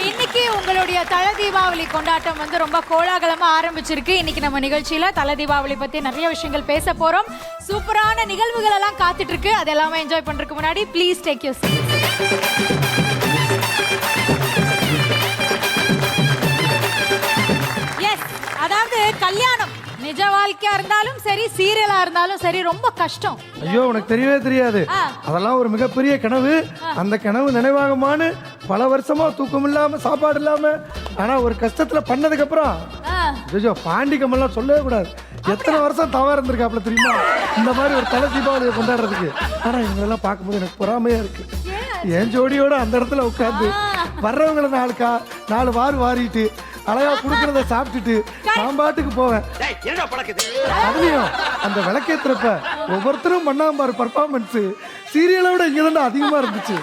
இன்னைக்கு உங்களுடைய தல தீபாவளி கொண்டாட்டம் வந்து ரொம்ப கோலாகலமா ஆரம்பிச்சிருக்கு. இன்னைக்கு நம்ம நிகழ்ச்சியில தல தீபாவளி பத்தி நிறைய விஷயங்கள் பேச போறோம். சூப்பரான நிகழ்வுகள் எல்லாம் காத்துட்டு இருக்கு. அதெல்லாமே என்ஜாய் பண்றதுக்கு முன்னாடி please take your seat. Yes, அதாவது கல்யாணம் நிஜ வாழ்க்கையா இருந்தாலும் சரி, சீரியலா இருந்தாலும் சரி, ரொம்ப கஷ்டம். ஐயோ, உனக்கு தெரியவே தெரியாது. அதெல்லாம் ஒரு மிகப்பெரிய கனவு. அந்த கனவு நினைவாகமானு பல வருஷமா தூக்கம் இல்லாம, சாப்பாடு இல்லாம, ஆனா ஒரு கஷ்டத்துல பண்ணதுக்கு அப்புறம் பாண்டி கமெல்லாம் சொல்லவே கூடாது. எத்தனை வருஷம் தவறு இருந்திருக்காப்ல தெரியுமா இந்த மாதிரி ஒரு தலை தீபாவளியை கொண்டாடுறதுக்கு. ஆனா இவங்களெல்லாம் பார்க்கும்போது எனக்கு பொறாமையா இருக்கு. என் ஜோடியோட அந்த இடத்துல உட்காந்து வர்றவங்களை நாலு வாரிட்டு அழகா குடுக்கறத சாப்பிட்டுட்டு நான் பாட்டுக்கு போவேன். அதுலயும் அந்த விளக்கேத்துறப்ப ஒவ்வொருத்தரும் பண்ணாம பர்ஃபார்மன்ஸ் சீரியலை விட இங்கதான் அதிகமா இருந்துச்சு.